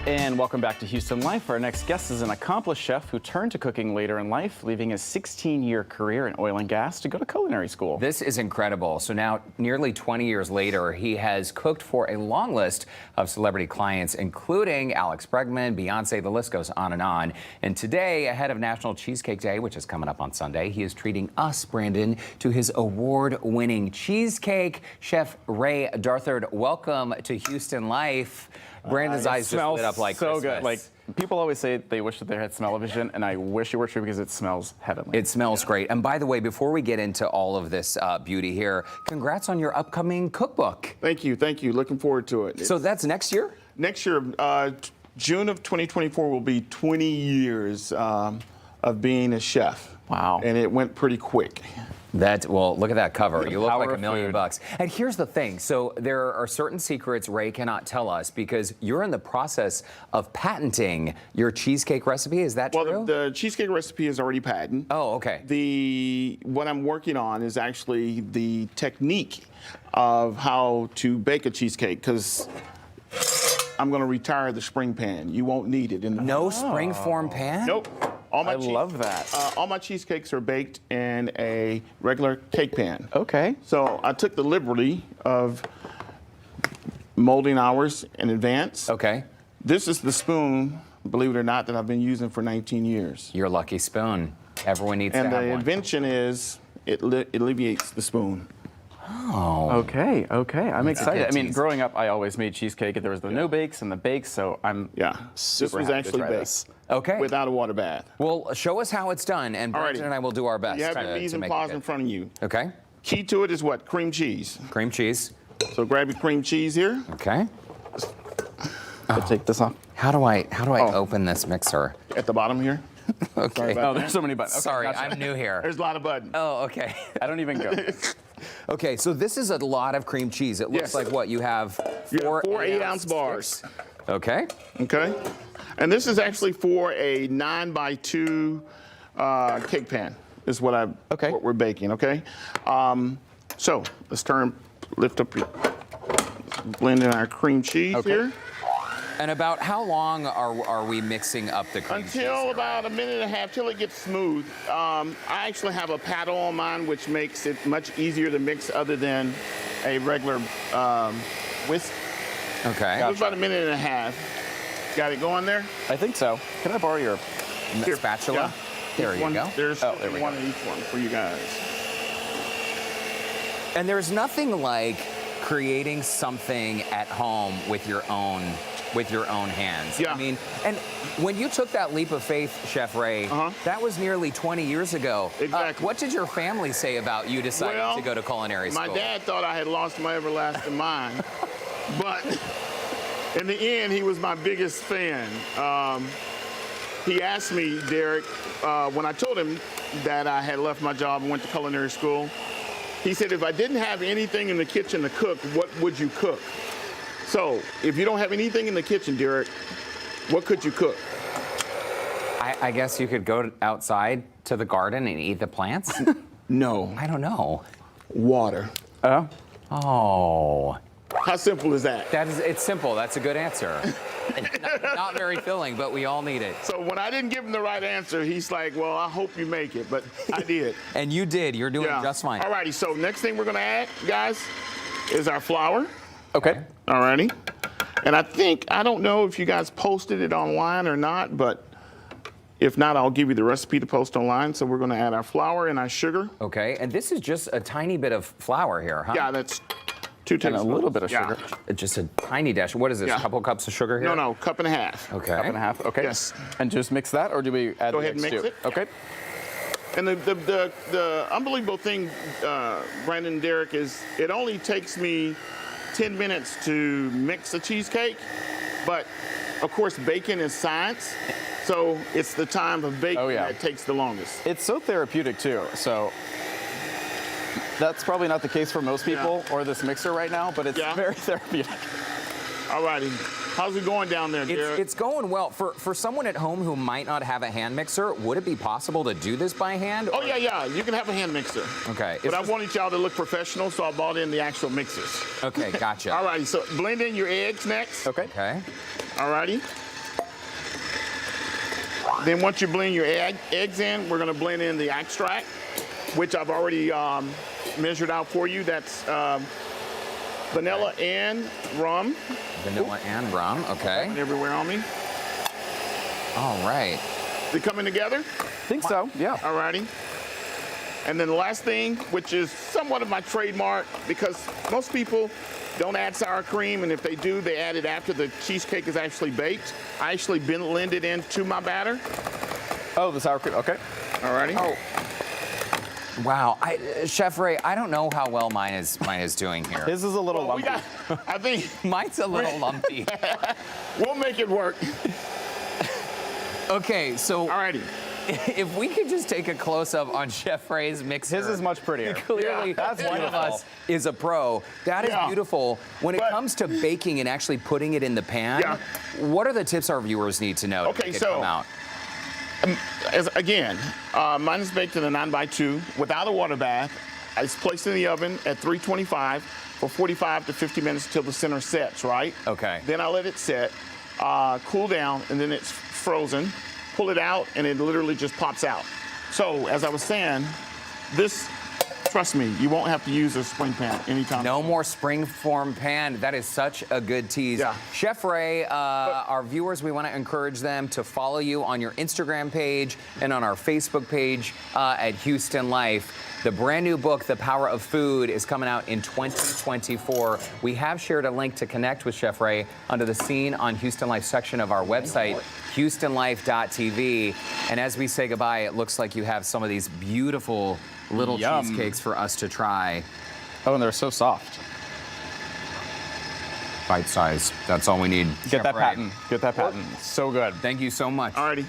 And welcome back to Houston Life. Our next guest is an accomplished chef who turned to cooking later in life, leaving his 16-year career in oil and gas to go to culinary school. This is incredible. So now, nearly 20 years later, he has cooked for a long list of celebrity clients, including Alex Bregman, Beyoncé, the list goes on. And today, ahead of National Cheesecake Day, which is coming up on Sunday, he is treating us, Brandon, to his award-winning cheesecake. Chef Rey Darthard, welcome to Houston Life. Brandon's eyes just lit up like so Christmas. good. Like, people always say they wish that they had smell-o-vision, and I wish it were true because it smells heavenly. It smells great. And by the way, before we get into all of this beauty here, congrats on your upcoming cookbook. Thank you, thank you. Looking forward to it. So that's next year? Next year, June of 2024 will be 20 years of being a chef. Wow. And it went pretty quick. Well, look at that cover. You look like Power $1 million food. bucks. And here's the thing. So there are certain secrets Rey cannot tell us because you're in the process of patenting your cheesecake recipe. Is that true? Well, the cheesecake recipe is already patented. Oh, okay. What I'm working on is actually the technique of how to bake a cheesecake, because I'm going to retire the spring pan. You won't need it in the No springform pan? Nope. I love that. All my cheesecakes are baked in a regular cake pan. Okay. So I took the liberty of molding ours in advance. Okay. This is the spoon, believe it or not, that I've been using for 19 years. Your lucky spoon. Everyone needs And to have the one. invention is it alleviates the spoon. Oh. Okay, I'm excited. good I mean, tease. growing up, I always made cheesecake. There was the no bakes and the bakes, so I'm super This was happy actually to try baked this. Okay. without a water bath. Well, show us how it's done, and Brandon Alrighty. and I will do our best You have to, your mise to en make place it in good. front of you. Okay. Key to it is what? Cream cheese. Cream cheese. So grab your cream cheese here. Okay. I'll take this off. How do I open this mixer? At the bottom here. Okay. about Oh, there's so many buttons. Okay, Sorry, gotcha. I'm new here. There's a lot of buttons. Oh, okay. I don't even go. Okay, so this is a lot of cream cheese. It looks Yes. like what? You have You have four 8-ounce bars. sticks. Okay. Okay. And this is actually for a 9x2 cake pan. Is what what we're baking. Okay. So let's lift up your, blend in our cream cheese here. And about how long are we mixing up the cream cheese? Until about a minute and a half, till it gets smooth. I actually have a paddle on mine, which makes it much easier to mix other than a regular whisk. Okay. It was about a minute and a half. Got it going there? I think so. Can I borrow your... Here. Spatula? Yeah. There you go. There's there we one go. in each one for you guys. And there's nothing like creating something at home with your own hands. Yeah. I mean, and when you took that leap of faith, Chef Rey, that was nearly 20 years ago. Exactly. What did your family say about you deciding to go to culinary school? My dad thought I had lost my everlasting mind, but in the end, he was my biggest fan. He asked me, Derek, when I told him that I had left my job and went to culinary school, he said, if I didn't have anything in the kitchen to cook, what would you cook? So, if you don't have anything in the kitchen, Derek, what could you cook? I guess you could go outside to the garden and eat the plants? No. I don't know. Water. Oh. How simple is that? It's simple. That's a good answer. Not very filling, but we all need it. So when I didn't give him the right answer, he's like, well, I hope you make it, but I did. And you did. You're doing just fine. Alrighty, so next thing we're gonna add, guys, is our flour. Okay. Alrighty. And I don't know if you guys posted it online or not, but if not, I'll give you the recipe to post online. So we're gonna add our flour and our sugar. Okay, and this is just a tiny bit of flour here, huh? Yeah, that's 2 And a tablespoons. little bit of sugar. Just a tiny dash. What is this, Yeah. a couple cups of sugar here? No, cup and a half. Okay. Cup and a half. Okay. Yes. And just mix that, or do we add Go the ahead and eggs mix too? it. Okay. And the unbelievable thing, Brandon and Derek, is it only takes me 10 minutes to mix a cheesecake, but of course baking is science, so it's the time of baking that takes the longest. It's so therapeutic too. So that's probably not the case for most people or this mixer right now, but it's very therapeutic. Alrighty. How's it going down there, Derek? It's going well. For someone at home who might not have a hand mixer, would it be possible to do this by hand? Oh, yeah. You can have a hand mixer. Okay. But I wanted y'all to look professional, so I bought in the actual mixers. Okay, gotcha. Alrighty, so blend in your eggs next. Okay. Okay. Alrighty. Then once you blend your eggs in, we're gonna blend in the extract, which I've already measured out for you. That's vanilla and rum. Vanilla and rum, okay. Everywhere on me. All right. They coming together? I think so, yeah. Alrighty. And then the last thing, which is somewhat of my trademark, because most people don't add sour cream, and if they do, they add it after the cheesecake is actually baked. I actually blend it into my batter. Oh, the sour cream, okay. Alrighty. Oh. Wow, Chef Ray, I don't know how well mine is doing here. His is a little Well, lumpy. I think Mine's a little lumpy. we'll make it work. Okay, so Alrighty. if we could just take a close-up on Chef Ray's mixer. His is much prettier. Clearly, Yeah, that's one of beautiful. us is a pro. That is Yeah. beautiful. When it But- comes to baking and actually putting it in the pan, Yeah. what are the tips our viewers need to know to Okay, make it so- come out? Again, mine is baked in a 9x2 without a water bath. It's placed in the oven at 325 for 45 to 50 minutes until the center sets, right? Okay. Then I let it set, cool down, and then it's frozen. Pull it out, and it literally just pops out. So, as I was saying, this, trust me, you won't have to use a spring pan anytime. No more spring-form pan. That is such a good tease. Yeah. Chef Ray, our viewers, we want to encourage them to follow you on your Instagram page and on our Facebook page at Houston Life. The brand new book, The Power of Food, is coming out in 2024. We have shared a link to connect with Chef Ray under the Scene on Houston Life section of our website, HoustonLife.tv. And as we say goodbye, it looks like you have some of these beautiful little Yum. cheesecakes for us to try. Oh, and they're so soft. Bite size. That's all we need. Get Chef that Ray, patent. Get that patent. So good. Thank you so much. Alrighty.